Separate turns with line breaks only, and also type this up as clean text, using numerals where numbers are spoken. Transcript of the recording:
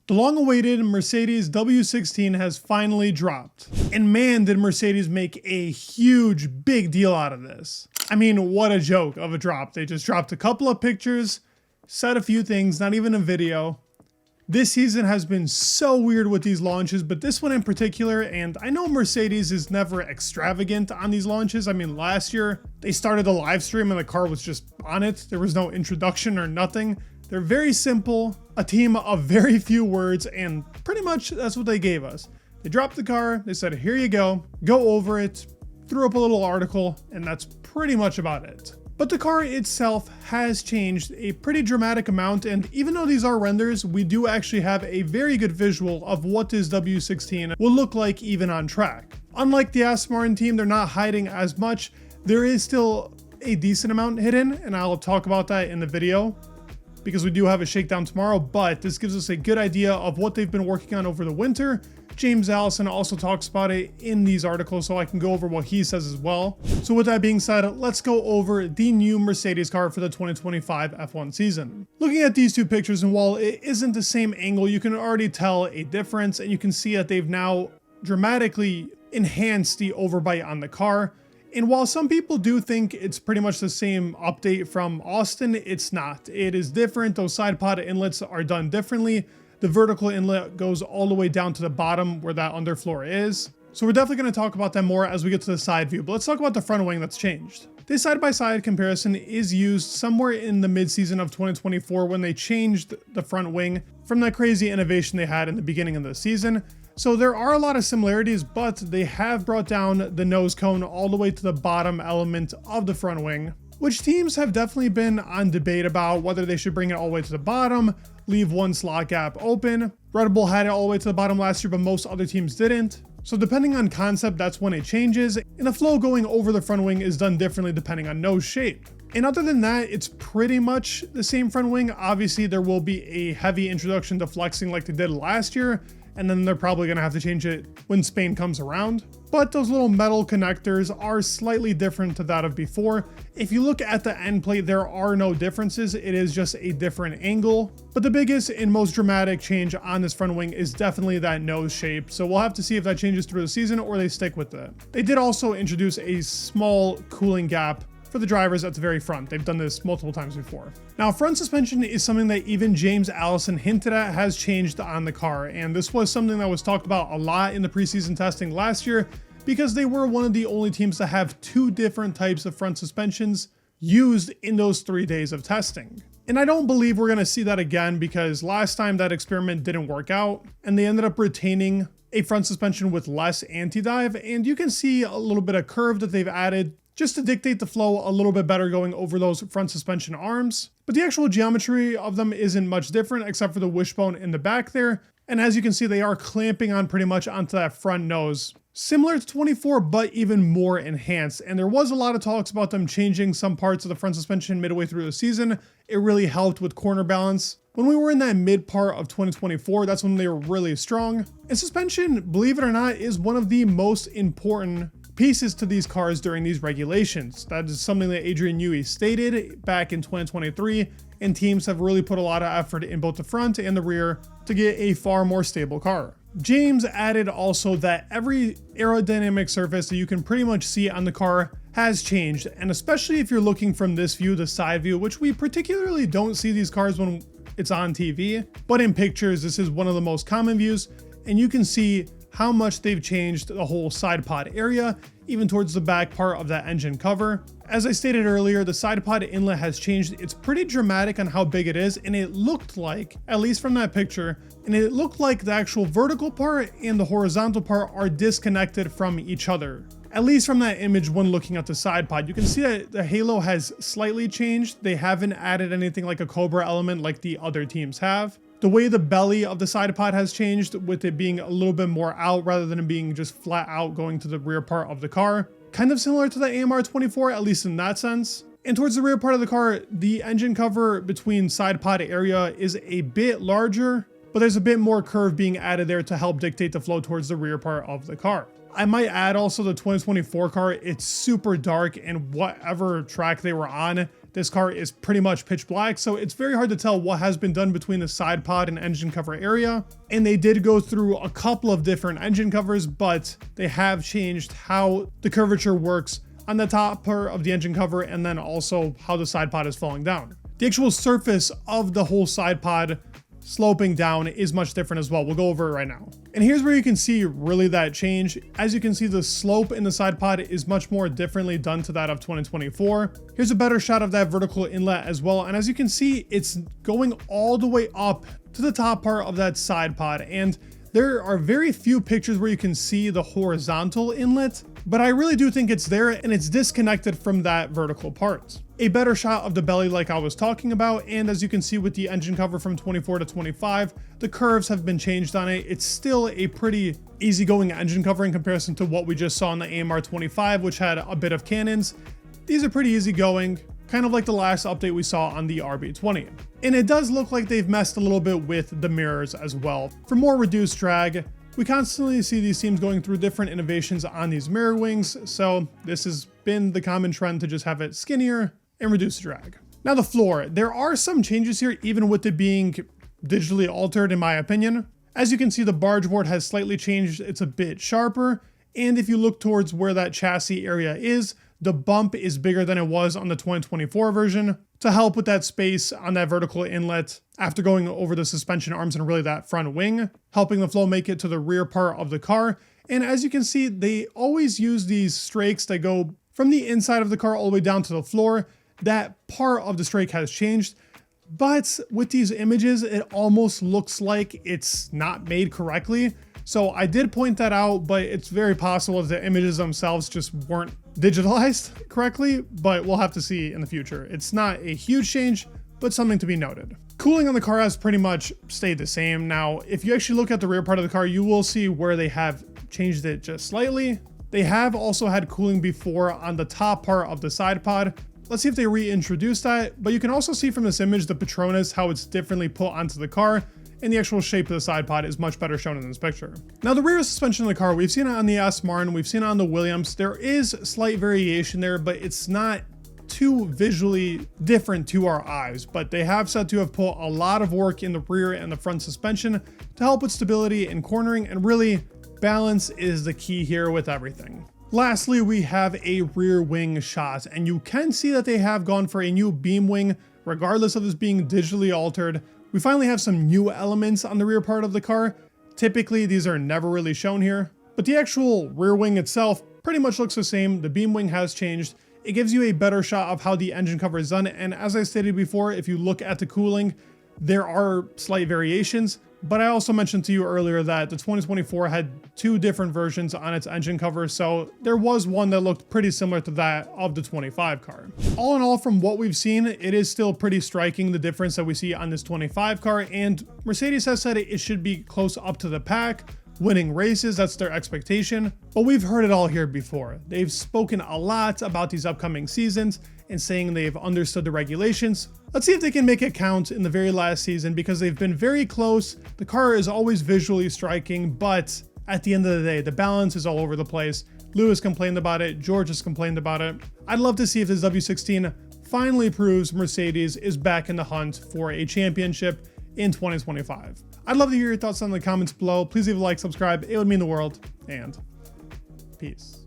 The long-awaited Mercedes W16 has finally dropped. And man, did Mercedes make a huge, big deal out of this. I mean, what a joke of a drop. They just dropped a couple of pictures, said a few things, not even a video. This season has been so weird with these launches, but this one in particular, and I know Mercedes is never extravagant on these launches. I mean, last year, they started a live stream and the car was just on it. There was no introduction or nothing. They're very simple, a team of very few words, and pretty much that's what they gave us. They dropped the car, they said, here you go over it, threw up a little article, and that's pretty much about it. But the car itself has changed a pretty dramatic amount, and even though these are renders, we do actually have a very good visual of what this W16 will look like even on track. Unlike the Aston Martin team, they're not hiding as much. There is still a decent amount hidden, and I'll talk about that in the video, because we do have a shakedown tomorrow, but this gives us a good idea of what they've been working on over the winter. James Allison also talks about it in these articles, so I can go over what he says as well. So with that being said, let's go over the new Mercedes car for the 2025 F1 season. Looking at these two pictures, and while it isn't the same angle, you can already tell a difference, and you can see that they've now dramatically enhanced the overbite on the car. And while some people do think it's pretty much the same update from Aston, it's not. It is different. Those side pod inlets are done differently. The vertical inlet goes all the way down to the bottom where that underfloor is. So we're definitely going to talk about that more as we get to the side view, but let's talk about the front wing that's changed. This side-by-side comparison is used somewhere in the mid-season of 2024 when they changed the front wing from that crazy innovation they had in the beginning of the season. So there are a lot of similarities, but they have brought down the nose cone all the way to the bottom element of the front wing, which teams have definitely been on debate about whether they should bring it all the way to the bottom, leave one slot gap open. Red Bull had it all the way to the bottom last year, but most other teams didn't. So depending on concept, that's when it changes, and the flow going over the front wing is done differently depending on nose shape. And other than that, it's pretty much the same front wing. Obviously, there will be a heavy introduction to flexing like they did last year, and then they're probably going to have to change it when Spain comes around. But those little metal connectors are slightly different to that of before. If you look at the end plate, there are no differences. It is just a different angle. But the biggest and most dramatic change on this front wing is definitely that nose shape. So we'll have to see if that changes through the season or they stick with it. They did also introduce a small cooling gap for the drivers at the very front. They've done this multiple times before. Now, front suspension is something that even James Allison hinted at has changed on the car, and this was something that was talked about a lot in the preseason testing last year because they were one of the only teams to have two different types of front suspensions used in those 3 days of testing. And I don't believe we're going to see that again because last time that experiment didn't work out and they ended up retaining a front suspension with less anti-dive, and you can see a little bit of curve that they've added just to dictate the flow a little bit better going over those front suspension arms. But the actual geometry of them isn't much different except for the wishbone in the back there. And as you can see, they are clamping on pretty much onto that front nose. Similar to 24, but even more enhanced. And there was a lot of talks about them changing some parts of the front suspension midway through the season. It really helped with corner balance. When we were in that mid part of 2024, that's when they were really strong. And suspension, believe it or not, is one of the most important pieces to these cars during these regulations. That is something that Adrian Newey stated back in 2023, and teams have really put a lot of effort in both the front and the rear to get a far more stable car. James added also that every aerodynamic surface that you can pretty much see on the car has changed, and especially if you're looking from this view, the side view, which we particularly don't see these cars when it's on TV, but in pictures, this is one of the most common views, and you can see how much they've changed the whole side pod area, even towards the back part of that engine cover. As I stated earlier, the side pod inlet has changed. It's pretty dramatic on how big it is, and it looked like, at least from that picture, and it looked like the actual vertical part and the horizontal part are disconnected from each other. At least from that image when looking at the side pod, you can see that the halo has slightly changed. They haven't added anything like a Cobra element like the other teams have. The way the belly of the side pod has changed, with it being a little bit more out rather than it being just flat out going to the rear part of the car. Kind of similar to the AMR 24, at least in that sense. And towards the rear part of the car, the engine cover between side pod area is a bit larger, but there's a bit more curve being added there to help dictate the flow towards the rear part of the car. I might add also the 2024 car, it's super dark, and whatever track they were on, this car is pretty much pitch black, so it's very hard to tell what has been done between the side pod and engine cover area. And they did go through a couple of different engine covers, but they have changed how the curvature works on the top part of the engine cover, and then also how the side pod is falling down. The actual surface of the whole side pod sloping down is much different as well. We'll go over it right now. And here's where you can see really that change. As you can see, the slope in the side pod is much more differently done to that of 2024. Here's a better shot of that vertical inlet as well. And as you can see, it's going all the way up to the top part of that side pod. And there are very few pictures where you can see the horizontal inlet, but I really do think it's there, and it's disconnected from that vertical part. A better shot of the belly like I was talking about, and as you can see with the engine cover from 24 to 25, the curves have been changed on it. It's still a pretty easygoing engine cover in comparison to what we just saw in the AMR 25, which had a bit of cannons. These are pretty easygoing, kind of like the last update we saw on the RB20. And it does look like they've messed a little bit with the mirrors as well. For more reduced drag, we constantly see these teams going through different innovations on these mirror wings, so this has been the common trend to just have it skinnier and reduce drag. Now the floor, there are some changes here even with it being digitally altered in my opinion. As you can see, the barge board has slightly changed, it's a bit sharper, and if you look towards where that chassis area is, the bump is bigger than it was on the 2024 version to help with that space on that vertical inlet after going over the suspension arms and really that front wing, helping the flow make it to the rear part of the car. And as you can see, they always use these strakes that go from the inside of the car all the way down to the floor. That part of the strake has changed, but with these images, it almost looks like it's not made correctly. So I did point that out, but it's very possible that the images themselves just weren't digitalized correctly, but we'll have to see in the future. It's not a huge change, but something to be noted. Cooling on the car has pretty much stayed the same. Now, if you actually look at the rear part of the car, you will see where they have changed it just slightly. They have also had cooling before on the top part of the side pod. Let's see if they reintroduce that, but you can also see from this image, the Petronas, how it's differently put onto the car, and the actual shape of the side pod is much better shown in this picture. Now the rear suspension of the car, we've seen it on the Aston Martin, we've seen it on the Williams. There is slight variation there, but it's not too visually different to our eyes, but they have said to have put a lot of work in the rear and the front suspension to help with stability and cornering, and really balance is the key here with everything. Lastly, we have a rear wing shot, and you can see that they have gone for a new beam wing, regardless of this being digitally altered. We finally have some new elements on the rear part of the car. Typically, these are never really shown here, but the actual rear wing itself pretty much looks the same. The beam wing has changed. It gives you a better shot of how the engine cover is done, and as I stated before, if you look at the cooling, there are slight variations, but I also mentioned to you earlier that the 2024 had two different versions on its engine cover, so there was one that looked pretty similar to that of the 25 car. All in all, from what we've seen, it is still pretty striking, the difference that we see on this 25 car, and Mercedes has said it should be close up to the pack, winning races, that's their expectation. But we've heard it all here before. They've spoken a lot about these upcoming seasons and saying they've understood the regulations. Let's see if they can make it count in the very last season, because they've been very close. The car is always visually striking, but at the end of the day, the balance is all over the place. Lewis complained about it, George has complained about it. I'd love to see if this W16 finally proves Mercedes is back in the hunt for a championship in 2025. I'd love to hear your thoughts in the comments below. Please leave a like, subscribe, it would mean the world, and peace.